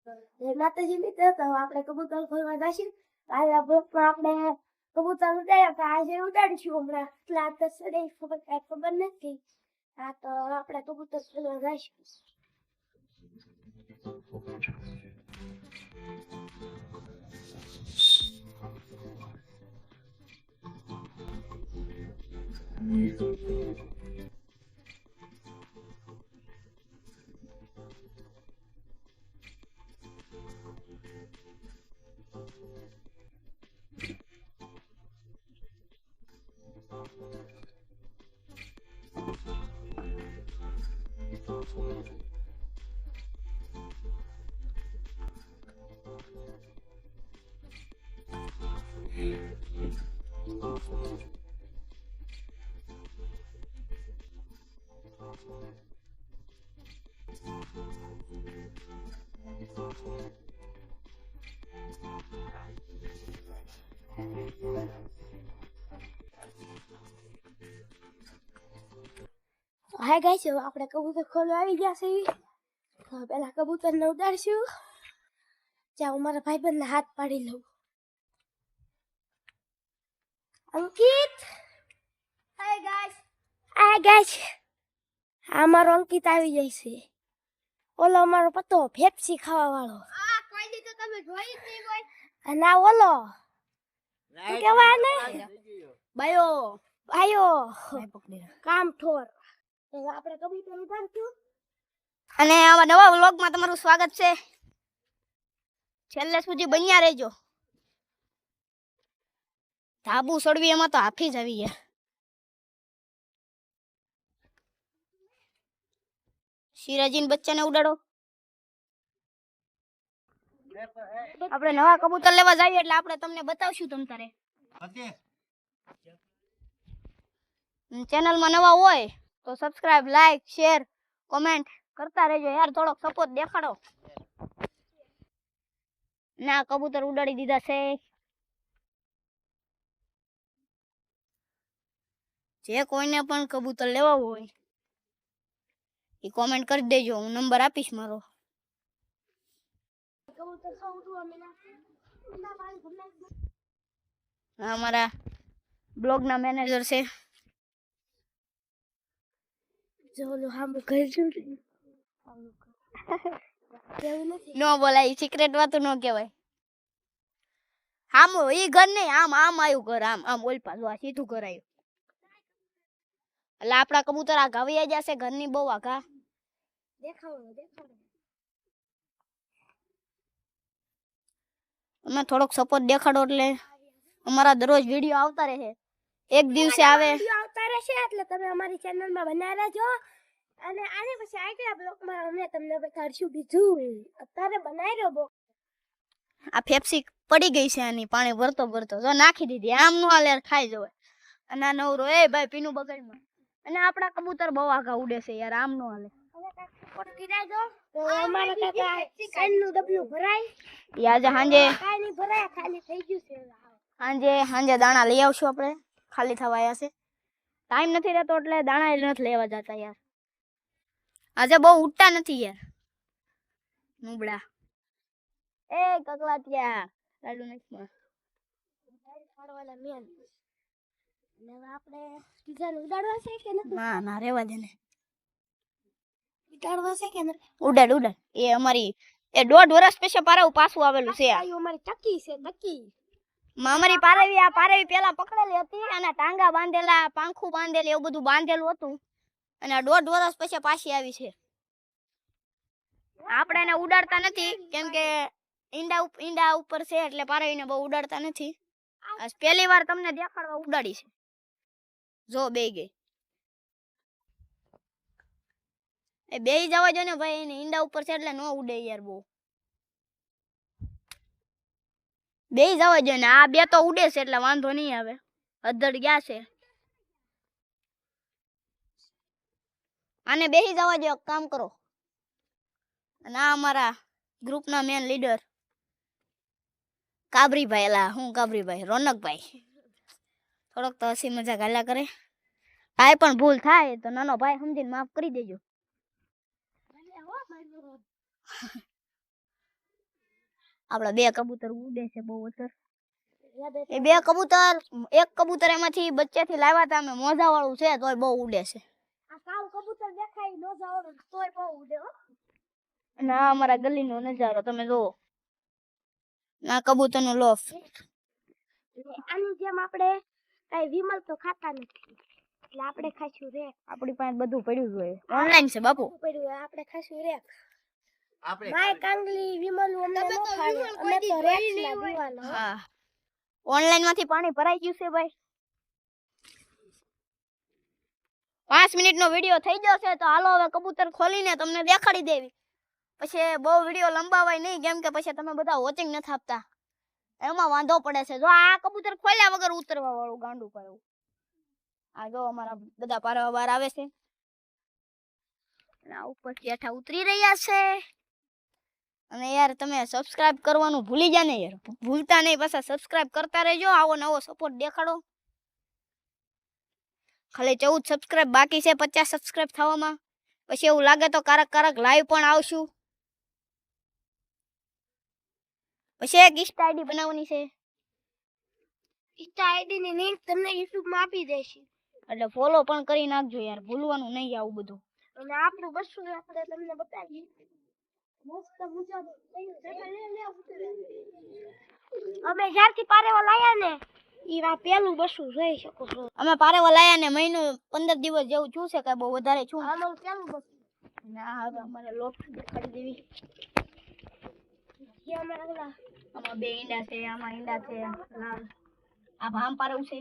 માતાજી મિત્ર તો આપણે કબૂતર ખોલવા જઈશું આ બ્લોકમાં આપણે કબૂતર ઉડાડ્યા તો આજે ઉડાડીશું હમણાં એટલા તો સડે ખબર નથી આ તો આપણે કબૂતર ખોલવા જઈશું હાય ગાઈસ આપણે કબૂતર ખોલવા આવી ગયા છે તો પહેલા કબૂતરને ઉડાડશું જ્યાં હું મારા ભાઈબંધને હાથ પાડી લઉં અંકિત હાય ગાઈસ આ મારો અંકિત આવી જાય છે ઓલો અમારો પતો ફેફસી ખાવા વાળો કોઈ દી તો તમે જોઈ જ નહીં હોય ના ઓલો કેવા ને બાયો કામ ઠોર આપણે કબૂતર ઉડાડશું અને આવા નવા વ્લોગમાં તમારું સ્વાગત છે છેલ્લે સુધી બન્યા રહેજો ધાબુ સડવી એમાં તો હાફી જ આવી ગયા સિરાજીન બચ્ચાને ઉડાડો આપણે નવા કબૂતર લેવા જઈએ એટલે આપણે તમને બતાવશું તમ તારે ચેનલમાં નવા હોય તો સબસ્ક્રાઇબ લાઈક શેર કોમેન્ટ કરતા રહેજો યાર થોડોક સપોર્ટ દેખાડો ના કબૂતર ઉડાડી દીધા છે જે કોઈને પણ કબૂતર લેવા હોય એ કોમેન્ટ કરી દેજો હું નંબર આપીશ મારો કબૂતર ખાવું અમારા બ્લોગના મેનેજર છે જોલો હામ કરજો કેવું નથી નો બોલાય સિક્રેટ વાતો નો કહેવાય આમ ઈ ઘર નહીં આમ આવ્યું ઘર આમ ઓલ પાછું આ સીધું ઘર આવ્યું એટલે આપડા કબૂતર આ ઘાવી જશે ઘરની બહુ આઘા દેખાડો અમે થોડોક સપોર્ટ દેખાડો એટલે અમારા દરરોજ વિડીયો આવતા રહે એક દિવસે આવે આવતા રહેશે એટલે તમે અમારી ચેનલમાં બનાવી રહેજો અને આને પછી આગલા બ્લોગમાં અમે તમને બતાડશું બીજું અત્યારે બનાવી રહ્યો બો આ ફેફસી પડી ગઈ છે આની પાણી ભરતો જો નાખી દીધી આમ નો હાલે ખાઈ જવાય અને આ નવરો એ ભાઈ પીનું બગાડમાં અને આપડા કબૂતર બહુ આઘા ઉડે છે યાર આમ નો હાલે સપોર્ટ કરી દેજો તો અમારા કાકા કાઈનું ડબલું ભરાય આજે સાંજે કાઈ નહીં ભરાય ખાલી થઈ ગયું છે સાંજે દાણા લઈ આવશું આપણે ખાલી થવા આવ્યા છે ટાઈમ નથી રહેતો એટલે દાણા નથી લેવા જતા યાર આજે બહુ ઉઠતા નથી યાર નુબડા એ કકલાટિયા લાડુ નથી ખાડવાના મેન ને આપણે ટીચર ઉડાડવા છે કે નથી ના રેવા દે ને ઉડાડવા છે કે નથી ઉડાડ એ અમારી એ 1.5 વર્ષ પછી પારાવું પાછું આવેલું છે આ અમારી ટકી છે ટકી અમારી પારેવી પેલા પકડેલી હતી અને ટાંગા બાંધેલા પાંખું બાંધેલી એવું બધું બાંધેલું હતું અને 1.5 વર્ષ પછી પાછી આવી છે આપણે એને ઉડાડતા નથી કેમ કે ઈંડા ઉપર છે એટલે પારેવીને બહુ ઉડાડતા નથી આજ પહેલી વાર તમને દેખાડવા ઉડાડી છે જો બે ગઈ એ બેહી જવા જો ને ભાઈ એને ઈંડા ઉપર છે એટલે નો ઉડે યાર બહુ બેહી જવા જો ને આ બે તો ઉડે છે એટલે વાંધો નહીં આવે અધડ ગયા છે આને બેહી જવા જો કામ કરો અને આ અમારા ગ્રુપના મેન લીડર કાબરીભાઈ રોનકભાઈ થોડોક તો હસી મજાક હાલ્યા કરે કાંઈ પણ ભૂલ થાય તો નાનો ભાઈ સમજીને માફ કરી દેજો આપણા બે કબૂતર ઉડે છે બહુ અસર. યાદ એ બે કબૂતર, એક કબૂતર એમાંથી બચ્ચાથી લાવ્યા હતા અમે, મોજા વાળું છે તોય બહુ ઉડે છે. આ કાવ કબૂતર દેખાય ન જાવ તોય બહુ ઉડે હો. અને આ અમારા ગલીનો નજારો તમે જુઓ. આ કબૂતરનો લોફ. આની જેમ આપણે કઈ વિમલ તો ખાતા નથી એટલે આપણે ખાશું રે. આપણી પાસે બધું પડ્યું છે ઓનલાઈન છે બાપુ. પડ્યું હોય આપણે ખાશું રે. માય કાંગલી વિમલ અમને ન ખાવે અમે તો રેક્સ ના દીવાના. હા ઓનલાઈન માંથી પાણી ભરાઈ ગયું છે ભાઈ. 5 મિનિટનો વિડિયો થઈ ગયો છે તો હાલો હવે કબૂતર ખોલીને તમને દેખાડી દેવી. પછી બહુ વિડિયો લંબાવાય નહીં કેમ કે પછી તમે બધા વોચિંગ નથી આપતા એમાં વાંધો પડે છે. જો આ કબૂતર ખોલ્યા વગર ઉતરવા વાળું ગાંડું પાડ્યું. આ જો અમારા બધા પારવા બહાર આવે છે અને આ ઉપરથી હેઠા ઉતરી રહ્યા છે. અને યાર તમે સબસ્ક્રાઇબ કરવાનું ભૂલી જા ને યાર, ભૂલતા નહીં, પાછા સબસ્ક્રાઇબ કરતા રહેજો. આવો નવો સપોર્ટ દેખાડો. ખાલી 14 સબસ્ક્રાઇબ બાકી છે 50 સબસ્ક્રાઇબ થવામાં. પછી એવું લાગે તો કારક લાઈવ પણ આવશું. પછી એક ઇન્સ્ટા આઈડી બનાવવાની છે. ઇન્સ્ટા આઈડી ની લિંક તમને YouTube માં આપી દેશી એટલે ફોલો પણ કરી નાખજો યાર, ભૂલવાનું નહીં આવું બધું. અને આપણું બસું આપણે તમને બતાવીએ. મસ્ત મુજબ અમે જ્યારથી પારેવા લાયા ને ઈ વા પેલું બસું જોઈ શકો છો. અમે પારેવા લાયા ને મહિનો 15 દિવસ જેવું થયું છે, કઈ બહુ વધારે છું. આનું પેલું બસું ના હવે અમારે લોક દેખાડી દેવી. જે અમે આગલા આમાં બે ઈંડા છે, આમાં ઈંડા છે. આ ભામ પારવું છે.